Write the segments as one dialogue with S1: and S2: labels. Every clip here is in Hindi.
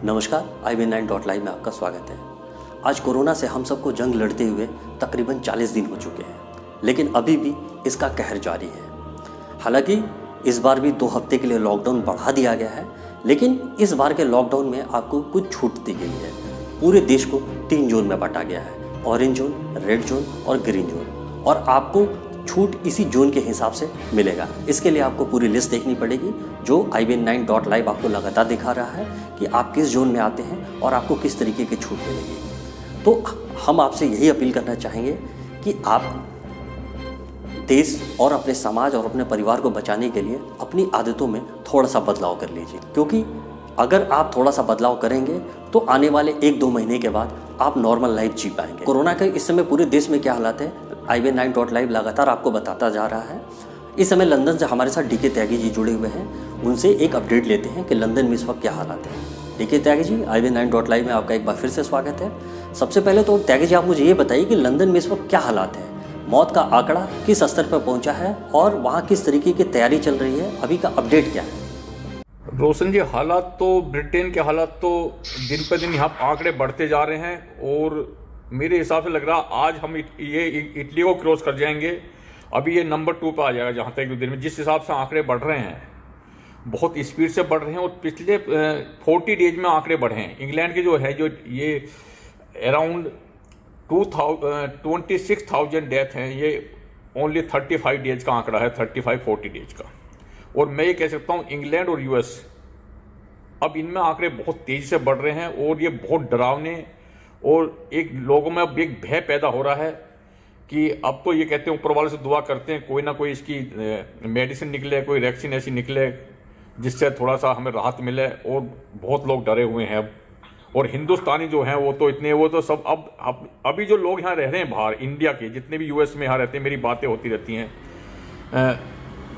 S1: नमस्कार, IBN9.live में आपका स्वागत है। आज कोरोना से हम सबको जंग लड़ते हुए तकरीबन 40 दिन हो चुके हैं, लेकिन अभी भी इसका कहर जारी है। हालांकि इस बार भी 2 हफ्ते के लिए लॉकडाउन बढ़ा दिया गया है, लेकिन इस बार के लॉकडाउन में आपको कुछ छूट दी गई है। पूरे देश को 3 जोन में बांटा गया है, ऑरेंज जोन, रेड जोन और ग्रीन जोन, और आपको छूट इसी जोन के हिसाब से मिलेगा। इसके लिए आपको पूरी लिस्ट देखनी पड़ेगी, जो IBN9.live आपको लगातार दिखा रहा है कि आप किस जोन में आते हैं और आपको किस तरीके की छूट मिलेगी। तो हम आपसे यही अपील करना चाहेंगे कि आप देश और अपने समाज और अपने परिवार को बचाने के लिए अपनी आदतों में थोड़ा सा बदलाव कर लीजिए, क्योंकि अगर आप थोड़ा सा बदलाव करेंगे तो आने वाले 1-2 महीने के बाद आप नॉर्मल लाइफ जी पाएंगे। कोरोना के इस समय पूरे देश में क्या हालात है, IBN9.live लगातार आपको बताता जा रहा है। इस समय लंदन से हमारे साथ DK त्यागी जी जुड़े हुए हैं, उनसे एक अपडेट लेते हैं कि लंदन में इस वक्त क्या हालात है। DK त्यागी जी, IBN9.live में आपका एक बार फिर से स्वागत है। सबसे पहले तो त्यागी जी, आप मुझे ये बताइए कि लंदन में इस वक्त क्या हालात है, मौत का आंकड़ा किस स्तर पर पहुंचा है और वहाँ किस तरीके की तैयारी चल रही है, अभी का अपडेट क्या है?
S2: रोशन जी, हालात तो ब्रिटेन के हालात तो दिन पर दिन यहाँ आंकड़े बढ़ते जा रहे हैं और मेरे हिसाब से लग रहा आज हम ये इटली को क्रॉस कर जाएंगे। अभी ये नंबर 2 पे आ जाएगा जहाँ तक 2 दिन में। जिस हिसाब से आंकड़े बढ़ रहे हैं, बहुत स्पीड से बढ़ रहे हैं और पिछले 40 डेज में आंकड़े बढ़े हैं। इंग्लैंड के जो है, जो ये अराउंड 26,000 डेथ हैं, ये ओनली 35 डेज का आंकड़ा है, 35-40 डेज का। और मैं ये कह सकता हूँ इंग्लैंड और US अब इनमें आंकड़े बहुत तेजी से बढ़ रहे हैं और ये बहुत डरावने, और एक लोगों में अब एक भय पैदा हो रहा है कि अब तो ये कहते हैं, ऊपर वाले से दुआ करते हैं कोई ना कोई इसकी मेडिसिन निकले, कोई वैक्सीन ऐसी निकले जिससे थोड़ा सा हमें राहत मिले। और बहुत लोग डरे हुए हैं अब। और हिंदुस्तानी जो हैं वो तो सब अब अभी जो लोग यहाँ रह रहे हैं बाहर, इंडिया के जितने भी US में यहाँ रहते हैं, मेरी बातें होती रहती हैं,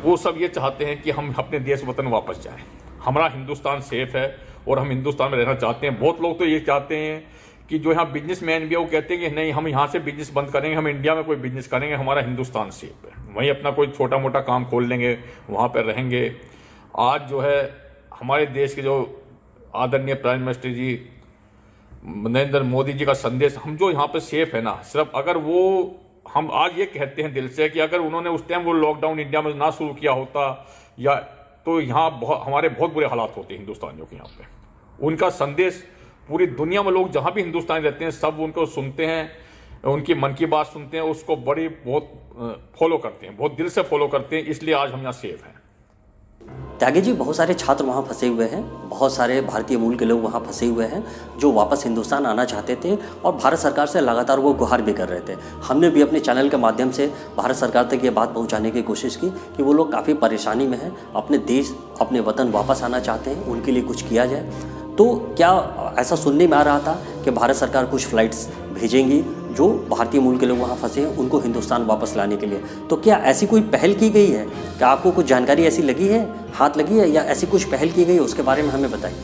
S2: वो सब ये चाहते हैं कि हम अपने देश वतन वापस जाएं। हमारा हिंदुस्तान सेफ है और हम हिंदुस्तान में रहना चाहते हैं। बहुत लोग तो ये चाहते हैं कि जो यहाँ बिजनेसमैन भी है, वो कहते हैं कि नहीं, हम यहाँ से बिजनेस बंद करेंगे, हम इंडिया में कोई बिजनेस करेंगे, हमारा हिंदुस्तान सेफ है, वहीं अपना कोई छोटा मोटा काम खोल लेंगे, वहाँ पर रहेंगे। आज जो है हमारे देश के जो आदरणीय प्राइम मिनिस्टर जी नरेंद्र मोदी जी का संदेश, हम जो यहाँ पे सेफ है ना, सिर्फ अगर वो, हम आज ये कहते हैं दिल से कि अगर उन्होंने उस टाइम वो लॉकडाउन इंडिया में ना शुरू किया होता, या तो यहाँ हमारे बहुत बुरे हालात होते हिंदुस्तानियों के। यहाँ पे उनका संदेश पूरी दुनिया में लोग जहाँ भी हिंदुस्तानी रहते हैं सब उनको सुनते हैं, उनकी मन की बात सुनते हैं, उसको बहुत फॉलो करते हैं, बहुत दिल से फॉलो करते हैं। इसलिए आज हम यहाँ सेफ हैं।
S1: त्यागी जी, बहुत सारे छात्र वहाँ फंसे हुए हैं, बहुत सारे भारतीय मूल के लोग वहाँ फंसे हुए हैं जो वापस हिंदुस्तान आना चाहते थे और भारत सरकार से लगातार वो गुहार भी कर रहे थे। हमने भी अपने चैनल के माध्यम से भारत सरकार तक ये बात पहुँचाने की कोशिश की कि वो लोग काफ़ी परेशानी में हैं, अपने देश, अपने वतन वापस आना चाहते हैं, उनके लिए कुछ किया जाए। तो क्या ऐसा सुनने में आ रहा था कि भारत सरकार कुछ फ़्लाइट्स भेजेंगी जो भारतीय मूल के लोग वहाँ फंसे हैं उनको हिंदुस्तान वापस लाने के लिए? तो क्या ऐसी कोई पहल की गई है? क्या आपको कुछ जानकारी ऐसी लगी है, हाथ लगी है, या ऐसी कुछ पहल की गई है, उसके बारे में हमें बताइए।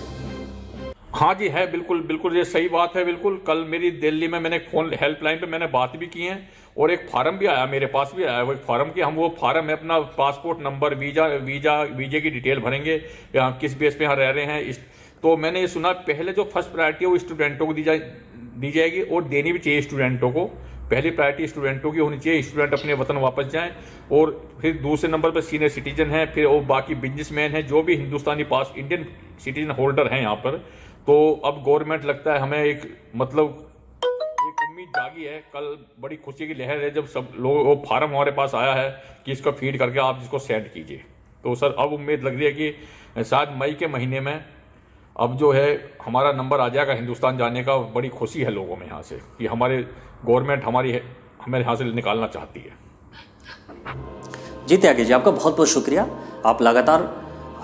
S2: हाँ जी, है, बिल्कुल बिल्कुल, ये सही बात है। बिल्कुल, कल मेरी दिल्ली में मैंने फोन हेल्पलाइन पे मैंने बात भी की है और एक फार्म भी आया, मेरे पास भी आया वो एक फार्म की। हम वो फार्म में अपना पासपोर्ट नंबर, वीजा की डिटेल भरेंगे, किस बेस पे यहाँ रह रहे हैं। तो मैंने ये सुना, पहले जो फर्स्ट प्रायोरिटी है वो स्टूडेंटों को दी जाएगी और देनी भी चाहिए स्टूडेंटों को। पहली प्रायोरिटी स्टूडेंटों की होनी चाहिए, स्टूडेंट अपने वतन वापस जाएं। और फिर दूसरे नंबर पर सीनियर सिटीजन है, फिर और बाकी बिजनेसमैन है, जो भी हिंदुस्तानी पास इंडियन सिटीजन होल्डर हैं यहाँ पर। तो अब गवर्नमेंट, लगता है हमें एक उम्मीद जागी है। कल बड़ी खुशी की लहर है जब सब लोग, वो फार्म हमारे पास आया है कि इसको फीड करके आप इसको सेंड कीजिए। तो सर अब उम्मीद लग रही है कि शायद मई के महीने में अब जो है हमारा नंबर आ जाएगा हिंदुस्तान जाने का। बड़ी खुशी है लोगों में यहाँ से कि हमारे गवर्नमेंट हमें यहाँ से निकालना चाहती है।
S1: जी त्यागी जी, आपका बहुत बहुत शुक्रिया। आप लगातार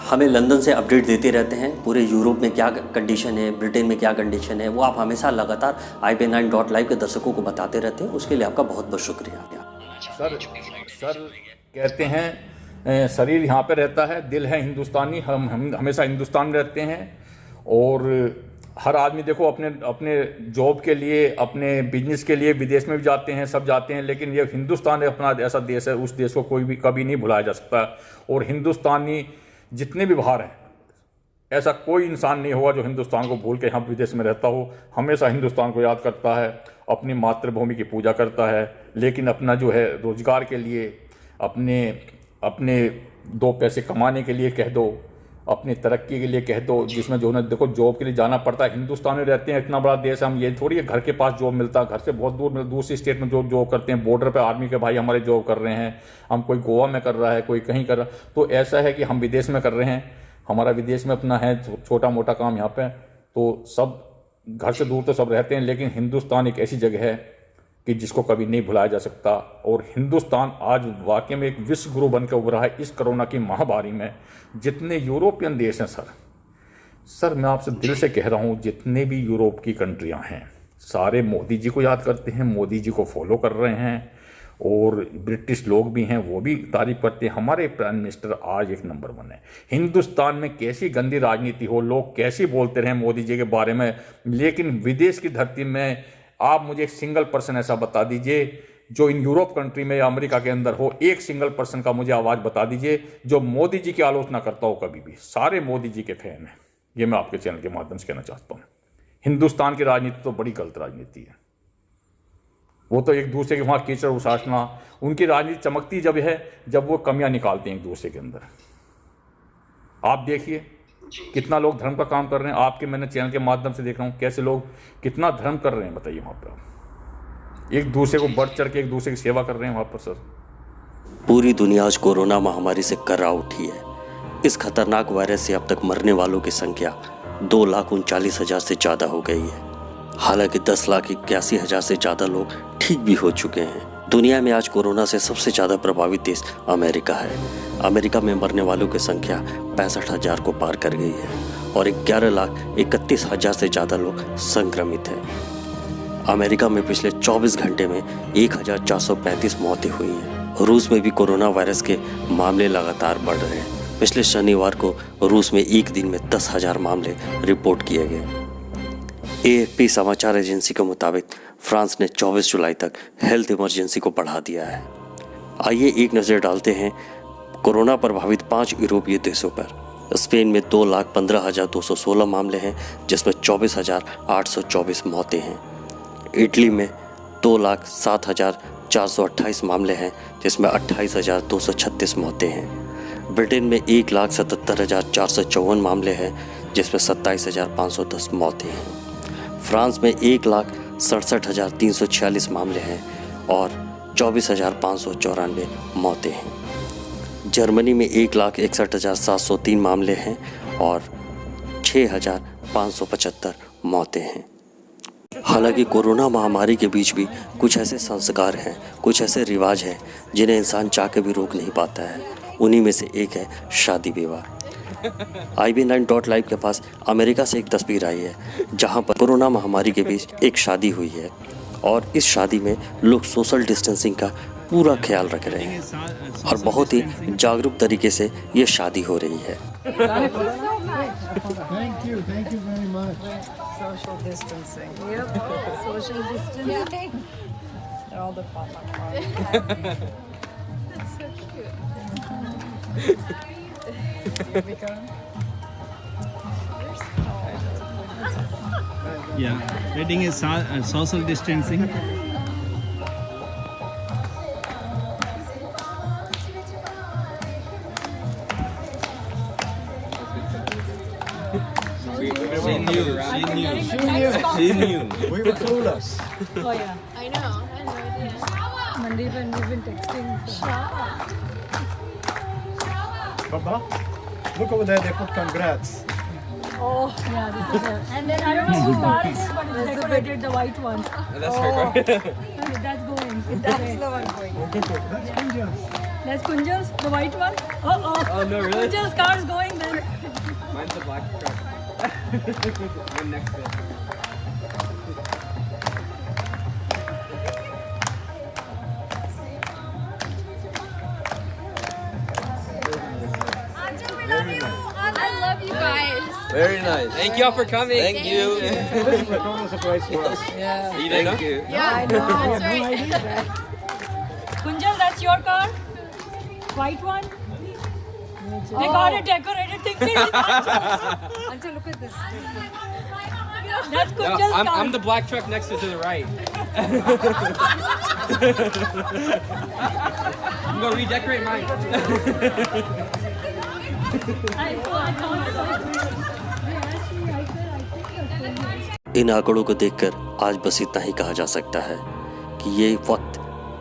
S1: हमें लंदन से अपडेट देते रहते हैं, पूरे यूरोप में क्या कंडीशन है, ब्रिटेन में क्या कंडीशन है, वो आप हमेशा लगातार IBN9.live के दर्शकों को बताते रहते हैं। उसके लिए आपका बहुत बहुत शुक्रिया।
S2: सर कहते हैं शरीर यहाँ पे रहता है, दिल है हिंदुस्तानी। हम हमेशा हिंदुस्तान में रहते हैं। और हर आदमी देखो अपने जॉब के लिए, अपने बिजनेस के लिए विदेश में भी जाते हैं, सब जाते हैं, लेकिन ये हिंदुस्तान अपना ऐसा देश है, उस देश को कोई भी कभी नहीं भुलाया जा सकता। और हिंदुस्तानी जितने भी बाहर हैं, ऐसा कोई इंसान नहीं होगा जो हिंदुस्तान को भूल के यहाँ विदेश में रहता हो, हमेशा हिंदुस्तान को याद करता है, अपनी मातृभूमि की पूजा करता है, लेकिन अपना जो है रोजगार के लिए, अपने दो पैसे कमाने के लिए कह दो, अपनी तरक्की के लिए कह दो, जिसमें जो है देखो जॉब के लिए जाना पड़ता है। हिंदुस्तान में रहते हैं, इतना बड़ा देश है, हम ये थोड़ी है घर के पास जॉब मिलता है, घर से बहुत दूर दूसरी स्टेट में जो जॉब करते हैं, बॉर्डर पे आर्मी के भाई हमारे जॉब कर रहे हैं, हम कोई गोवा में कर रहा है, कोई कहीं कर रहा है। तो ऐसा है कि हम विदेश में कर रहे हैं, हमारा विदेश में अपना है छोटा मोटा काम यहाँ पे, तो सब घर से दूर तो सब रहते हैं, लेकिन हिंदुस्तान एक ऐसी जगह है कि जिसको कभी नहीं भुलाया जा सकता। और हिंदुस्तान आज वाकई में एक विश्व गुरु बनकर उभरा है इस कोरोना की महामारी में। जितने यूरोपियन देश हैं सर मैं आपसे दिल से कह रहा हूँ, जितने भी यूरोप की कंट्रियाँ हैं सारे मोदी जी को याद करते हैं, मोदी जी को फॉलो कर रहे हैं, और ब्रिटिश लोग भी हैं वो भी तारीफ करते हैं। हमारे प्राइम मिनिस्टर आज एक नंबर 1 है। हिंदुस्तान में कैसी गंदी राजनीति हो, लोग कैसे बोलते रहे मोदी जी के बारे में, लेकिन विदेश की धरती में आप मुझे एक सिंगल पर्सन ऐसा बता दीजिए जो इन यूरोप कंट्री में या अमेरिका के अंदर हो, एक सिंगल पर्सन का मुझे आवाज़ बता दीजिए जो मोदी जी की आलोचना करता हो कभी भी। सारे मोदी जी के फैन हैं, ये मैं आपके चैनल के माध्यम से कहना चाहता हूँ। हिंदुस्तान की राजनीति तो बड़ी गलत राजनीति है, वो तो एक दूसरे के वहाँ कीचड़ उछालना, उनकी राजनीति चमकती जब है जब वो कमियां निकालते हैं एक दूसरे के अंदर। आप देखिए कितना लोग धर्म का काम कर रहे हैं, आपके मैंने चैनल के माध्यम से देख रहा हूँ कैसे लोग कितना धर्म कर रहे हैं, बताइए वहाँ पर आप एक दूसरे को बढ़ चढ़ के एक दूसरे की सेवा कर रहे हैं वहाँ पर। सर
S1: पूरी दुनिया आज कोरोना महामारी से कर्रा उठी है। इस खतरनाक वायरस से अब तक मरने वालों की संख्या 2,39,000 से ज़्यादा हो गई है। हालांकि 10,81,000 से ज़्यादा लोग ठीक भी हो चुके हैं। दुनिया में आज कोरोना से सबसे ज़्यादा प्रभावित देश अमेरिका है। अमेरिका में मरने वालों की संख्या 65,000 को पार कर गई है और 11,31,000 से ज़्यादा लोग संक्रमित हैं। अमेरिका में पिछले 24 घंटे में 1,435 मौतें हुई हैं। रूस में भी कोरोना वायरस के मामले लगातार बढ़ रहे हैं। पिछले शनिवार को रूस में एक दिन में 10,000 मामले रिपोर्ट किए गए। AFP समाचार एजेंसी के मुताबिक फ्रांस ने 24 जुलाई तक हेल्थ इमरजेंसी को बढ़ा दिया है। आइए एक नज़र डालते हैं कोरोना प्रभावित 5 यूरोपीय देशों पर। स्पेन में 2,15,216 मामले हैं जिसमें 24,824 मौतें हैं। इटली में 2,07,428 मामले हैं जिसमें 28,236 मौतें हैं। ब्रिटेन में 1,77,454 मामले हैं जिसमें 27,510 मौतें हैं। फ्रांस में 1,67,346 मामले हैं और 24,594 मौतें हैं। जर्मनी में 1,61,703 मामले हैं और 6,575 मौतें हैं। हालांकि कोरोना महामारी के बीच भी कुछ ऐसे संस्कार हैं, कुछ ऐसे रिवाज हैं जिन्हें इंसान चाह के भी रोक नहीं पाता है। उन्हीं में से एक है शादी विवाह। IB9.live के पास अमेरिका से एक तस्वीर आई है जहां पर कोरोना महामारी के बीच एक शादी हुई है और इस शादी में लोग सोशल डिस्टेंसिंग का पूरा ख्याल रख रहे हैं और बहुत ही जागरूक तरीके से ये शादी हो रही है।
S3: Thank you very much.
S4: Social distancing. Yep. Social distancing. They're all the fun part. That's so cute. Here we go.
S3: Yeah, wedding is social distancing.
S5: She knew.
S3: We were clueless.
S4: Oh yeah.
S5: I know. I know.
S4: Mandeep and we've been texting.
S3: Papa, look over there. They put congrats.
S4: Oh yeah, this is it. And then I don't know whose car it is, but it's decorated, the white one.
S5: That's her car.
S4: That's going. That's the one going.
S3: That's Kunja's.
S4: That's Kunjal's, the white one. Oh
S5: Oh no, really?
S4: Kunjal's car is going then.
S5: Mine's the black truck. One next to it.
S6: I love you guys.
S5: Very nice. Thank y'all for coming. Thank you.
S3: This is a total surprise for us.
S4: Yeah.
S5: You didn't know?
S6: Yeah, I know. That's right.
S4: Kunjal, that's your car? White one?
S7: They got it decorated thinking it's Anshul.
S4: Anshul, look at this.
S7: That's
S5: No,
S7: Kunjal's car.
S5: I'm the black truck next to the right. I'm gonna redecorate mine.
S1: इन आंकड़ों को देखकर आज बस इतना ही कहा जा सकता है कि ये वक्त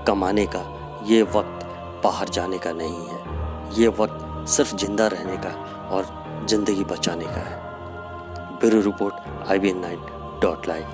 S1: कमाने का, ये वक्त बाहर जाने का नहीं है, ये वक्त सिर्फ जिंदा रहने का और ज़िंदगी बचाने का है। Bureau report IBN9.live।